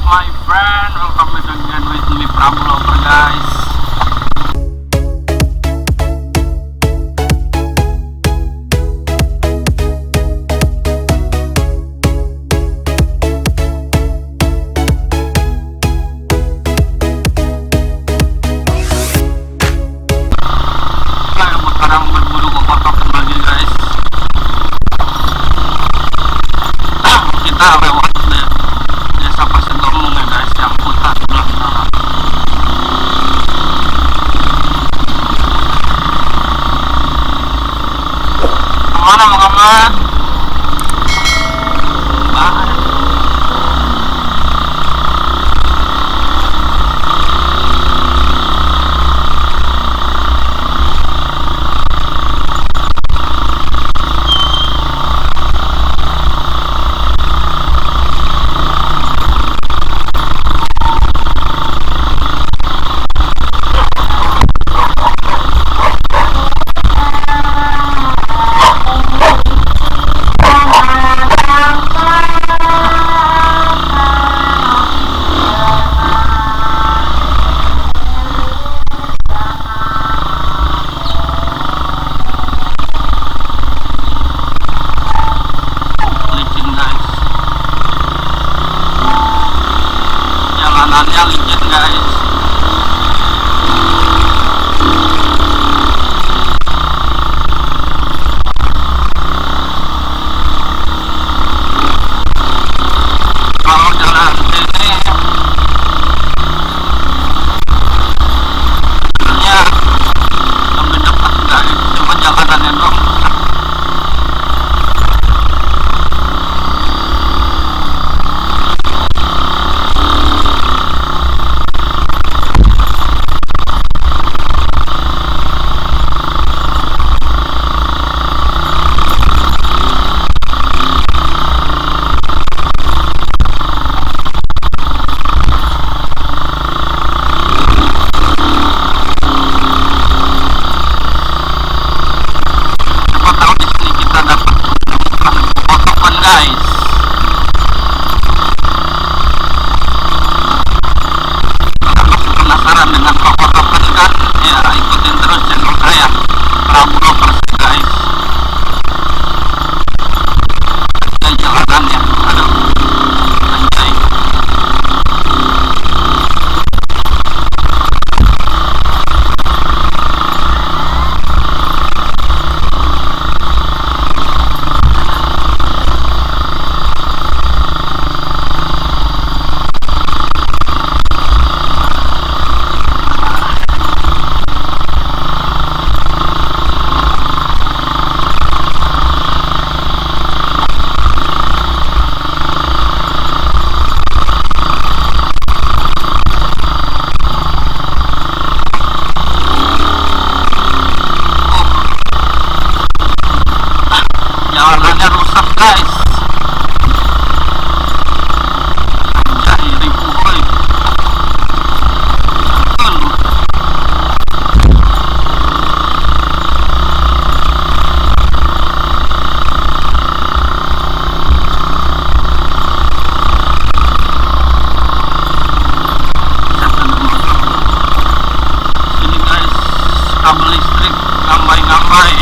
my friend? Welcome back again with me, Prablover, guys. Sekarang berburu ke kotak lagi, guys. Kita lewat desa Pasentorung ya, guys, yang hutan belakang. Kemana Muhammad? Jalanannya licin, guys. Kalau jalan sini sebenarnya lebih dekat, guys, cuma jalanannya doang. Jalanannya rusak, guys. Anjay, ribu, boy. Sini, guys, kabel listrik ngambai-ngambai.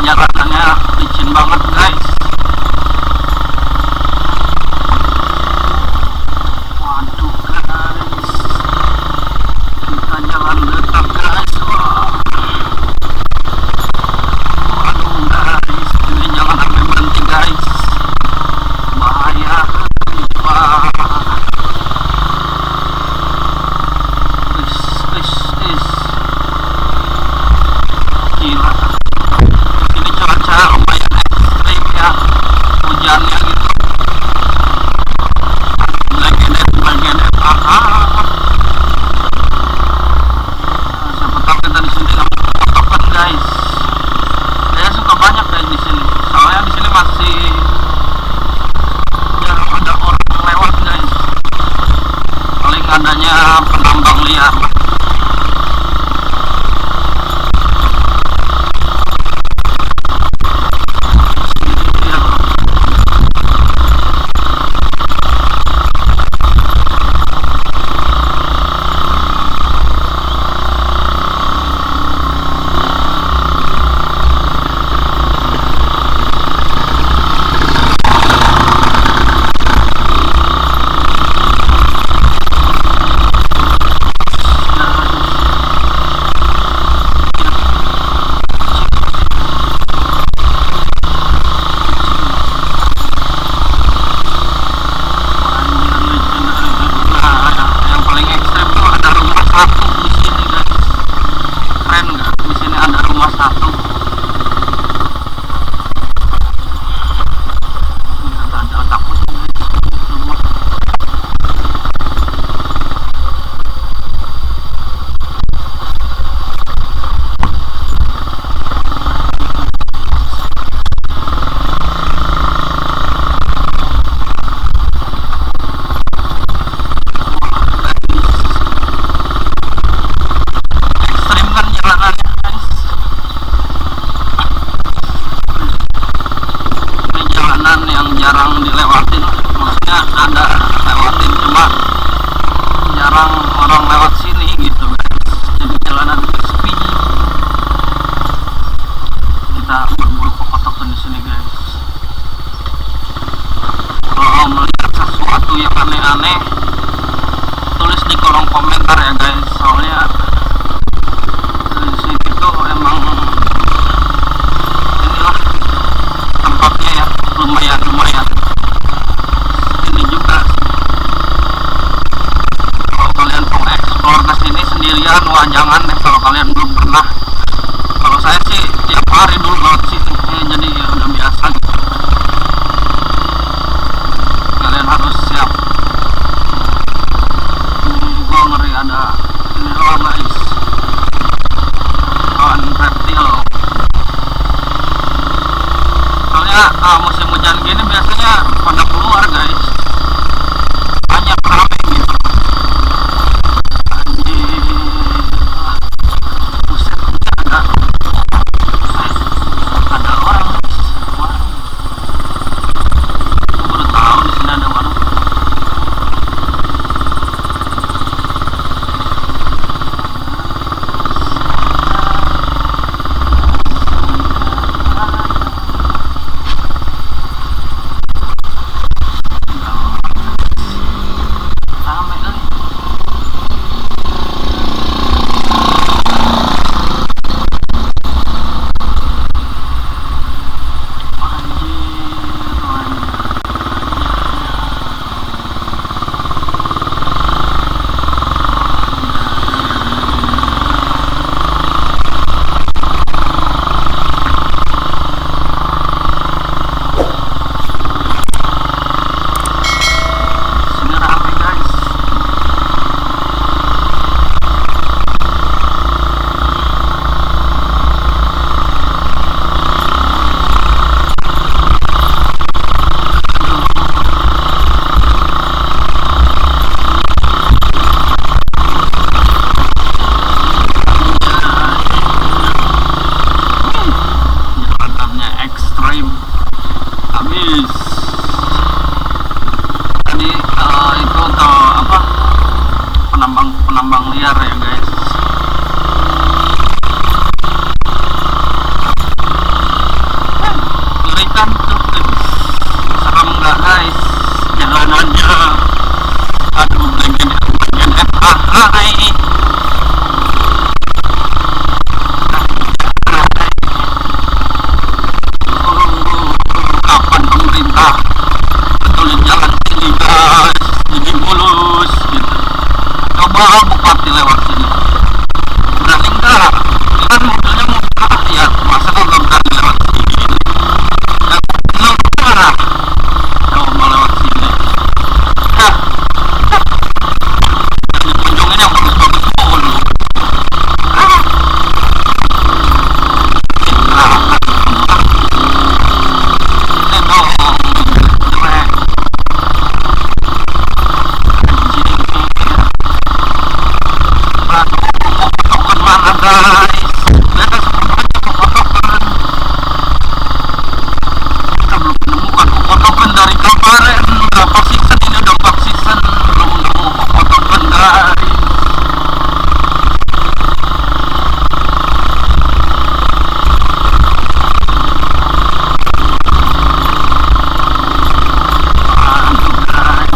jalanannya licin banget guys. Waduh guys, kita jalan dekat guys. Waduh guys, ini jangan sampai berhenti guys, bahaya. Wah, gila, ini cuaca lumayan ekstrim ya, hujannya gitu, black siapa tahu kita di sini dapat potongan guys. Saya suka banyak guys di sini, soalnya di sini masih jarang ada orang lewat guys, paling adanya penambang liar. Jarang dilewatin, maksudnya ada lewatin cuma jarang orang lewat sini gitu guys, jadi jalanan sepi. Kita berburu pokok-pokok di sini guys. Kalau melihat sesuatu yang aneh-aneh, tulis di kolom komentar ya guys, soalnya di sini tuh emang inilah tempatnya ya, lumayan ini juga. Kalau kalian mau explore ke sini sendirian, wah jangan deh kalau kalian belum pernah. Kalau saya sih tiap hari dulu lewat sini, jadi ya udah biasa gitu. Kalian harus siap. Gua ngeri ada ini loh guys, kawan reptil. Soalnya musim hujan gini biasanya pada keluar guys, banyak rame gitu. Anjir, buset, ada orang guys, warung. Aku baru tahu di sini ada warung. guys jalanannya. Aduh, bagian hai. Kapan pemerintah betulin jalan sini guys, jadi mulus gitu. Coba bupati lewat sini, berani enggak? Kan mobilnya mobil rakyat, masa nggak berani lewat sini? Dan belum parah, coba lewat sini. Hah, dikunjungin yang bagus-bagus dulu. Ini dong, jelek. Potongan mana guys? Lihat semuanya potongan. Kita belum menemukan potongan dari kemarin. Berapa season ini? Udah 4 season belum nemu potongan guys. Aduh guys.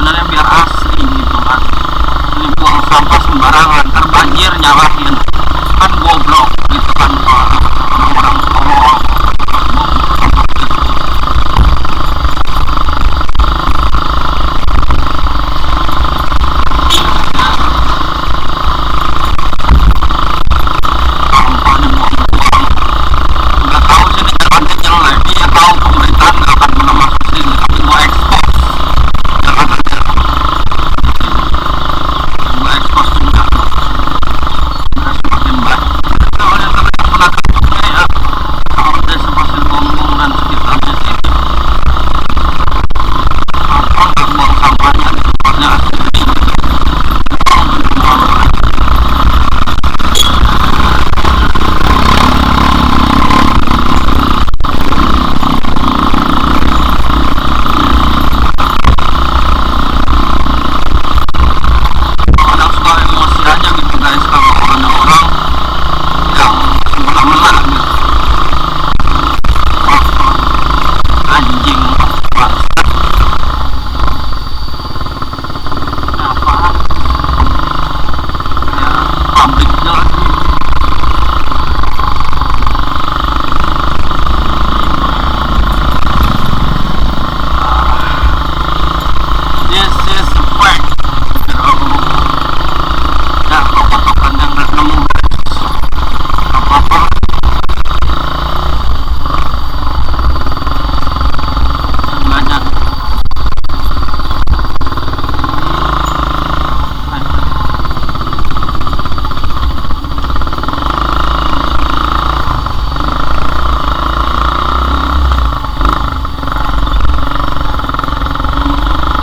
sebenarnya biar asli gitu kan. Ini buang sampah sembarangan, ntar banjir nyalahin, kan goblok gitu kan orang-orang tolol. Sampah dibuang-buang, nggak tahu sih negara jelek, dia tahu pemerintahan nggak akan pernah masuk sini, tapi gua ekspos jangan aja, gua ekspos juga nggak semakin baik. Kalau yang terlihat menakutkan ya kalau desa Pasir Gombong dan sekitarnya sini, apa nggak buang sampahnya di tempatnya asli, buang di rumah. Kadang suka emosi aja gitu guys kalau ada orang yang semena-mena gitu. Wah, anjing bangsat, apaan ya, pabriknya lagi. This is a fact, ya tokoh-tokoh yang nggak nemu apa-apa. Seenggaknya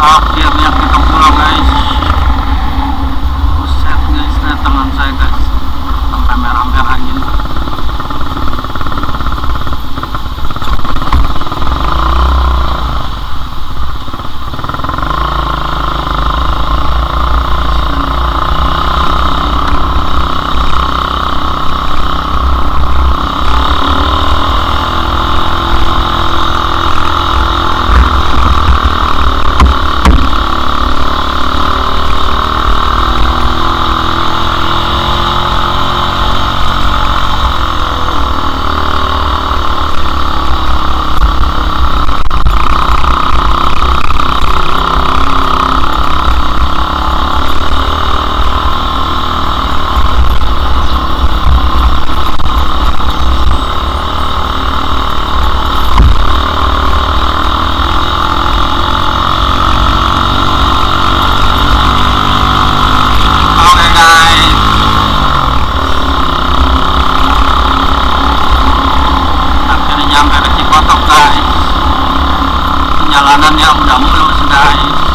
akhirnya kita pulang guys. Buset guys, lihat tangan saya guys, sampai merah-merah gini. Oke guys, akhirnya nyampe ke Cikotok guys. Perjalanannya udah mulus guys.